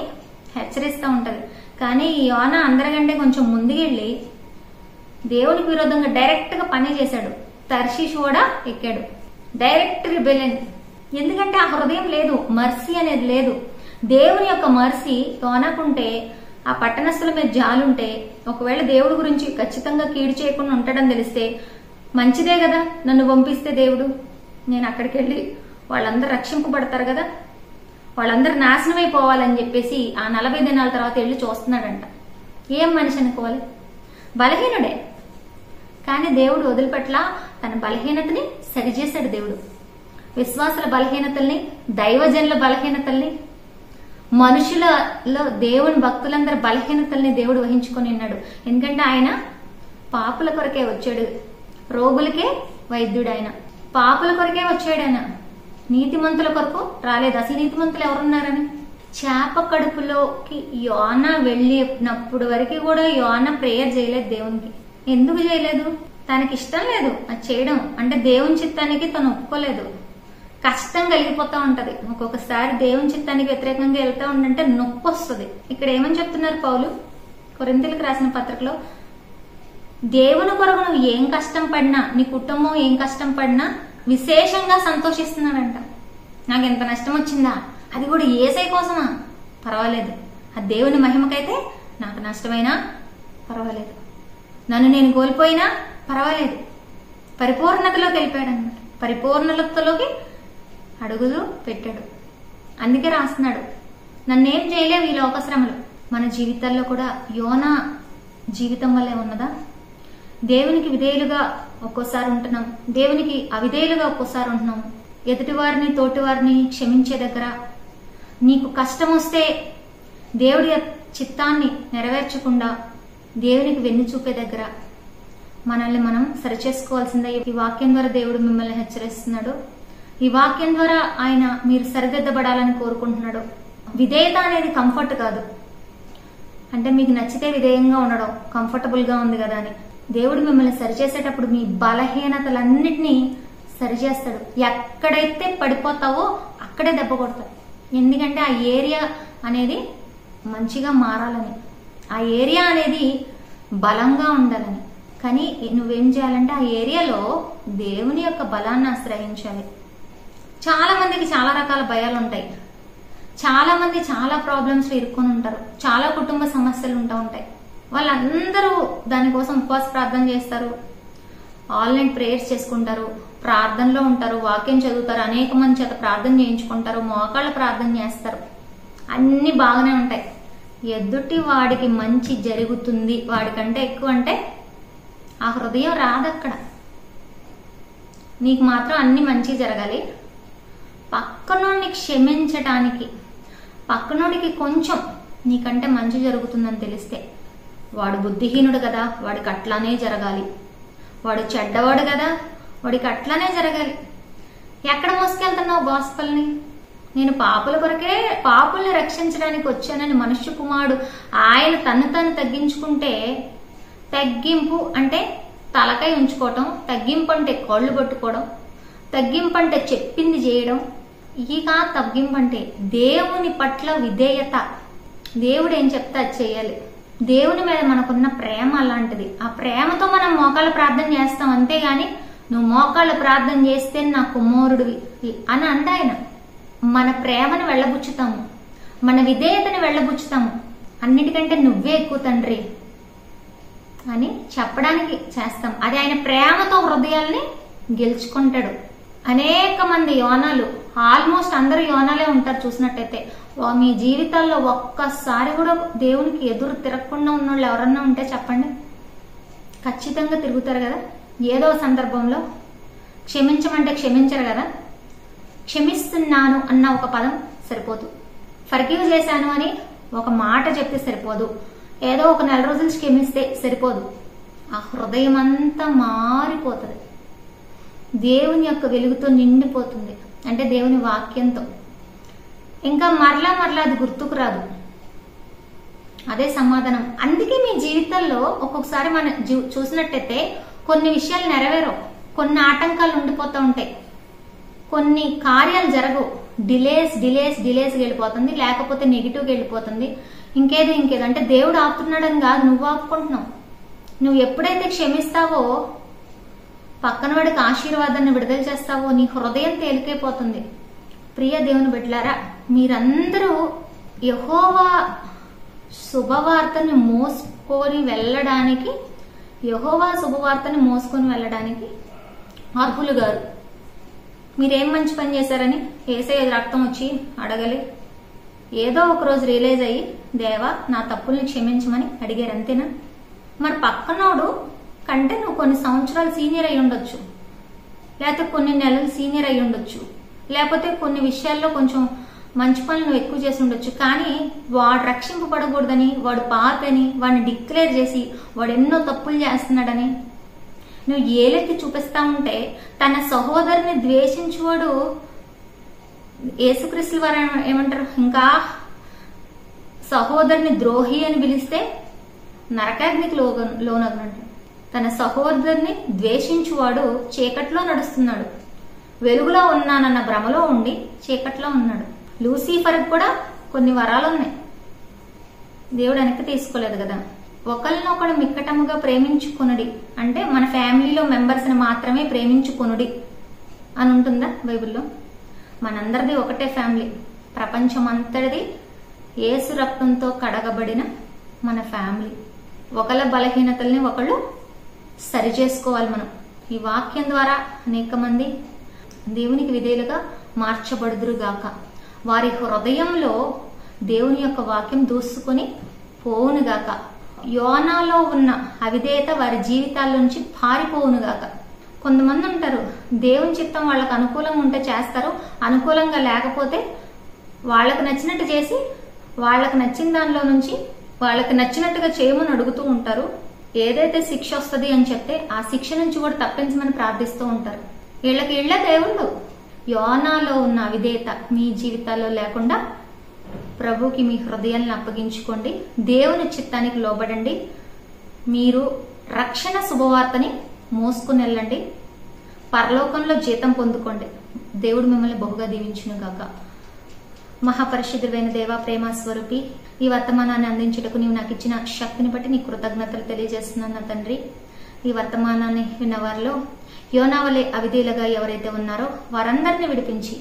హెచ్చరిస్తూ ఉంటది. కానీ ఈ యోనా అందరికంటే కొంచెం ముందుకెళ్ళి దేవునికి విరోధంగా డైరెక్ట్ గా పని చేశాడు. తర్షీషు కూడా ఎక్కాడు. Direct rebellion. ఎందుకంటే ఆ హృదయం లేదు, మర్సీ అనేది లేదు. దేవుని యొక్క మర్సీ యోనాకుంటే, ఆ పట్టణస్థుల మీద జాలుంటే, ఒకవేళ దేవుడి గురించి ఖచ్చితంగా కీడు చేయకుండా ఉంటాడని తెలిస్తే మంచిదే కదా, నన్ను పంపిస్తే దేవుడు, నేను అక్కడికి వెళ్ళి వాళ్ళందరూ రక్షింపబడతారు కదా, వాళ్ళందరూ నాశనం అయిపోవాలని చెప్పేసి ఆ 40 దినాల తర్వాత వెళ్ళి చూస్తున్నాడంట. ఏం మనిషి అనుకోవాలి? బలహీనుడే. కానీ దేవుడు వదిలిపెట్ల తన బలహీనతని సరిచేశాడు. దేవుడు విశ్వాసుల బలహీనతల్ని, దైవజనుల బలహీనతల్ని, మనుషులలో దేవుని భక్తులందరి బలహీనతల్ని దేవుడు వహించుకొని ఉన్నాడు. ఎందుకంటే ఆయన పాపుల కొరకే వచ్చాడు, రోగులకే వైద్యుడు. ఆయన పాపుల కొరకే వచ్చాడు. ఆయన నీతిమంతుల కొరకు రాలేదు. అసలు నీతిమంతులు ఎవరున్నారని? చేప కడుపులోకి యోనా వెళ్ళినప్పుడు వరకు కూడా యోనా ప్రేయర్ చేయలేదు దేవునికి. ఎందుకు చేయలేదు? తనకి ఇష్టం లేదు అది చేయడం. అంటే దేవుని చిత్తానికి తను ఒప్పుకోలేదు. కష్టం కలిగిపోతా ఉంటది. ఒక్కొక్కసారి దేవుని చిత్తానికి వ్యతిరేకంగా వెళ్తా ఉండంటే నొప్పి వస్తుంది. ఇక్కడ ఏమని చెప్తున్నారు పౌలు కొరింథీయులకు రాసిన పత్రికలో? దేవుని కొరకు నువ్వు ఏం కష్టం పడినా, నీ కుటుంబం ఏం కష్టం పడినా విశేషంగా సంతోషిస్తున్నాడంట. నాకు ఎంత నష్టం వచ్చిందా, అది కూడా యేసయ్య కోసమా, పర్వాలేదు. ఆ దేవుని మహిమకైతే నాకు నష్టమైనా పర్వాలేదు, నన్ను నేను కోల్పోయినా పర్వాలేదు. పరిపూర్ణతలోకి వెళ్ళిపోయాడు అనమాట. పరిపూర్ణతలోకి అడుగులు పెట్టాడు. అందుకే రాస్తున్నాడు, నన్నేం చేయలేవు ఈ లోకశ్రమలు. మన జీవితాల్లో కూడా యోనా జీవితం వల్లే ఉన్నదా? దేవునికి విధేయులుగా ఒక్కోసారి ఉంటున్నాం, దేవునికి అవిధేయులుగా ఒక్కోసారి ఉంటున్నాం. ఎదుటివారిని తోటివారిని క్షమించే దగ్గర, నీకు కష్టం వస్తే దేవుడి చిత్తాన్ని నెరవేర్చకుండా దేవునికి వెన్ను చూపే దగ్గర మనల్ని మనం సరిచేసుకోవాల్సిందే. ఈ వాక్యం ద్వారా దేవుడు మిమ్మల్ని హెచ్చరిస్తున్నాడు. ఈ వాక్యం ద్వారా ఆయన మీరు సరిదిద్దబడాలని కోరుకుంటున్నాడు. విధేయత అనేది కంఫర్ట్ కాదు. అంటే మీకు నచ్చితే విధేయంగా ఉండడం కంఫర్టబుల్ గా ఉంది కదా అని. దేవుడు మిమ్మల్ని సరిచేసేటప్పుడు మీ బలహీనతలన్నిటినీ సరిచేస్తాడు. ఎక్కడైతే పడిపోతావో అక్కడే దెబ్బ కొడతాడు. ఎందుకంటే ఆ ఏరియా అనేది మంచిగా మారాలని, ఆ ఏరియా అనేది బలంగా ఉండాలని. కానీ నువ్వేం చేయాలంటే ఆ ఏరియాలో దేవుని యొక్క బలాన్ని ఆశ్రయించాలి. చాలా మందికి చాలా రకాల భయాలు ఉంటాయి. చాలా మంది చాలా ప్రాబ్లమ్స్ లో ఇరుక్కొని ఉంటారు. చాలా కుటుంబ సమస్యలు ఉంటాయి. వాళ్ళందరూ దానికోసం ఉపవాస ప్రార్థన చేస్తారు, ఆన్లైన్ ప్రేయర్స్ చేసుకుంటారు, ప్రార్థనలో ఉంటారు, వాక్యం చదువుతారు, అనేక మంది చేత ప్రార్థన చేయించుకుంటారు, మోకాళ్ళ ప్రార్థన చేస్తారు. అన్ని బాగానే ఉంటాయి. ఎదుటి వాడికి మంచి జరుగుతుంది వాడికంటే ఎక్కువ అంటే ఆ హృదయం రాదక్కడ. నీకు మాత్రం అన్ని మంచి జరగాలి. పక్కనోడిని క్షమించటానికి, పక్కనోడికి కొంచెం నీకంటే మంచి జరుగుతుందని తెలిస్తే, వాడు బుద్ధిహీనుడు కదా, వాడికి అట్లానే జరగాలి, వాడు చెడ్డవాడు కదా, వాడికి అట్లానే జరగాలి. ఎక్కడ మోసుకెళ్తున్నావు గాస్పల్ని? నేను పాపుల కొరకే, పాపుల్ని రక్షించడానికి వచ్చానని మనుష్య కుమారుడు ఆయన తను తగ్గించుకుంటే, తగ్గింపు అంటే తలకాయ ఉంచుకోవటం, తగ్గింపు అంటే కాళ్ళు పట్టుకోవడం, తగ్గింపు అంటే చెప్పింది చేయడం. ఇక తగ్గింపు అంటే దేవుని పట్ల విధేయత. దేవుడు ఏం చెప్తే అది చేయాలి. దేవుని మీద మనకున్న ప్రేమ అలాంటిది. ఆ ప్రేమతో మనం మోకాళ్ళ ప్రార్థన చేస్తాం. అంతేగాని నువ్వు మోకాళ్ళ ప్రార్థన చేస్తే నా కుమారుడివి అని అంటే ఆయన మన ప్రేమను వెళ్ళబుచ్చుతాము. మన విధేయతని వెళ్ళబుచ్చుతాము. అన్నిటికంటే నువ్వే ఎక్కువ తండ్రి అని చెప్పడానికి చేస్తాం. అది ఆయన ప్రేమతో హృదయాల్ని గెలుచుకుంటాడు. అనేక మంది యోనాలు, ఆల్మోస్ట్ అందరూ యోనాలే ఉంటారు చూసినట్టయితే. మీ జీవితాల్లో ఒక్కసారి కూడా దేవునికి ఎదురు తిరగకుండా ఉన్న వాళ్ళు ఎవరన్నా ఉంటే చెప్పండి. ఖచ్చితంగా తిరుగుతారు కదా. ఏదో సందర్భంలో క్షమించమంటే క్షమించరు కదా. క్షమిస్తున్నాను అన్న ఒక పదం సరిపోదు. ఫర్గివ్ చేశాను అని ఒక మాట చెప్తే సరిపోదు. ఏదో ఒక నెల రోజులు క్షమిస్తే సరిపోదు. ఆ హృదయం అంతా మారిపోతుంది. దేవుని యొక్క వెలుగుతో నిండిపోతుంది. అంటే దేవుని వాక్యంతో. ఇంకా మరలా అది గుర్తుకు రాదు. అదే సమాధానం. అందుకే మీ జీవితాల్లో ఒక్కొక్కసారి మనం చూసినట్టయితే కొన్ని విషయాలు నెరవేరవు, కొన్ని ఆటంకాలు ఉండిపోతూ ఉంటాయి, కొన్ని కార్యాలు జరగవు. డిలేస్ వెళ్ళిపోతుంది, లేకపోతే నెగిటివ్గా వెళ్ళిపోతుంది. ఇంకేదో అంటే దేవుడు ఆపుతున్నాడని కాదు, నువ్వు ఆపుకుంటున్నావు. నువ్వు ఎప్పుడైతే క్షమిస్తావో, పక్కన వాడికి ఆశీర్వాదాన్ని విడుదల చేస్తావో, నీ హృదయం తేలికైపోతుంది. ప్రియ దేవుని బిడ్డలారా, మీరందరూ యెహోవా శుభవార్తని మోసుకొని వెళ్ళడానికి అర్హులు గారు. మీరేం మంచి పని చేశారని యేసయ్య రక్తం వచ్చి అడగలే. ఏదో ఒక రోజు రియలైజ్ అయ్యి, దేవా నా తప్పుల్ని క్షమించమని అడిగారు, అంతేనా? మరి పక్కనోడు కంటే నువ్వు కొన్ని సంవత్సరాలు సీనియర్ అయి ఉండొచ్చు, లేకపోతే కొన్ని నెలలు సీనియర్ అయి ఉండొచ్చు, లేకపోతే కొన్ని విషయాల్లో కొంచెం మంచి పనులు నువ్వు ఎక్కువ చేసి ఉండొచ్చు. కానీ వాడు రక్షింపబడకూడదని, వాడు పాపని వాడిని డిక్లేర్ చేసి వాడు ఎన్నో తప్పులు చేస్తున్నాడని నువ్వు ఏలెత్తి చూపిస్తా ఉంటే, తన సహోదరుని ద్వేషించువాడు యేసుక్రీస్తు వారు ఏమంటారు, ఇంకా సహోదరుని ద్రోహి అని పిలిస్తే నరకాగ్నికి లోనగనంటాడు. తన సహోదరుని ద్వేషించువాడు చీకట్లో నడుస్తున్నాడు, వెలుగులో ఉన్నానన్న భ్రమలో ఉండి చీకట్లో ఉన్నాడు. లూసిఫర్ కూడా కొన్ని వరాలు ఉన్నాయి, దేవుడు వెనక్కి తీసుకోలేదు కదా. ఒకరినొకడు మిక్కటముగా ప్రేమించుకొనుడి అంటే మన ఫ్యామిలీలో మెంబర్స్ ని మాత్రమే ప్రేమించుకొనుడి అని ఉంటుందా బైబిల్లో? మనందరిది ఒకటే ఫ్యామిలీ. ప్రపంచం అంతటిది యేసు రక్తంతో కడగబడిన మన ఫ్యామిలీ. ఒకళ్ళ బలహీనతల్ని ఒకళ్ళు సరి చేసుకోవాలి మనం. ఈ వాక్యం ద్వారా అనేక మంది దేవునికి విధేయులుగా మార్చబడుదురుగాక. వారి హృదయంలో దేవుని యొక్క వాక్యం దూసుకొని పోవునుగాక. యోనాలో ఉన్న అవిధేయత వారి జీవితాల్లోంచి పారిపోవునుగాక. కొంతమంది ఉంటారు, దేవుని చిత్తం వాళ్ళకు అనుకూలంగా ఉంటే చేస్తారు, అనుకూలంగా లేకపోతే వాళ్ళకు నచ్చినట్టు చేసి వాళ్ళకు నచ్చిన దానిలో నుంచి వాళ్ళకి నచ్చినట్టుగా చేయమని అడుగుతూ ఉంటారు. ఏదైతే శిక్ష వస్తుంది అని చెప్తే ఆ శిక్ష నుంచి కూడా తప్పించమని ప్రార్థిస్తూ ఉంటారు. వీళ్ళకి ఇళ్ల దేవుళ్ళు. యోనాలో ఉన్న అవిధేయత మీ జీవితాల్లో లేకుండా ప్రభుకి మీ హృదయాలను అప్పగించుకోండి. దేవుని చిత్తానికి లోబడండి. మీరు రక్షణ శుభవార్తని మోసుకుని వెళ్ళండి. పరలోకంలో జీతం పొందుకోండి. దేవుడు మిమ్మల్ని బహుగా దీవించును గాక. మహాపరిశుద్ధుడైన దేవా, ప్రేమ స్వరూపి, ఈ వర్తమానాన్ని అందించుటకు నీవు నాకు ఇచ్చిన శక్తిని బట్టి నీ కృతజ్ఞతలు తెలియజేస్తున్నాను నా తండ్రి. ఈ వర్తమానాన్ని విన్నవారిలో యోనావలే అవిధేయులుగా ఎవరైతే ఉన్నారో వారందరినీ విడిపించి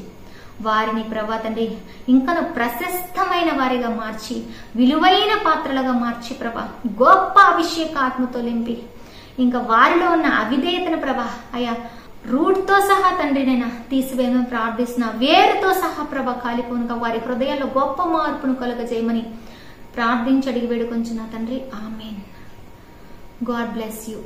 వారిని ప్రభా తండ్రి ఇంకను ప్రశస్తమైన వారిగా మార్చి, విలువైన పాత్రలుగా మార్చి ప్రభా గొప్ప అభిషేకాత్మతో నింపి, ఇంకా వారిలో ఉన్న అవిధేయతను ప్రభా అయా రూట్ తో సహా తండ్రి నేను తీసివేయమని ప్రార్థిస్తున్నా. వేరుతో సహా ప్రభా కాలిపోనుగా వారి హృదయాల్లో గొప్ప మార్పును కలుగజేయమని ప్రార్థించి అడిగి వేడుకొంచున్నా తండ్రి. ఆమేన్. God bless you.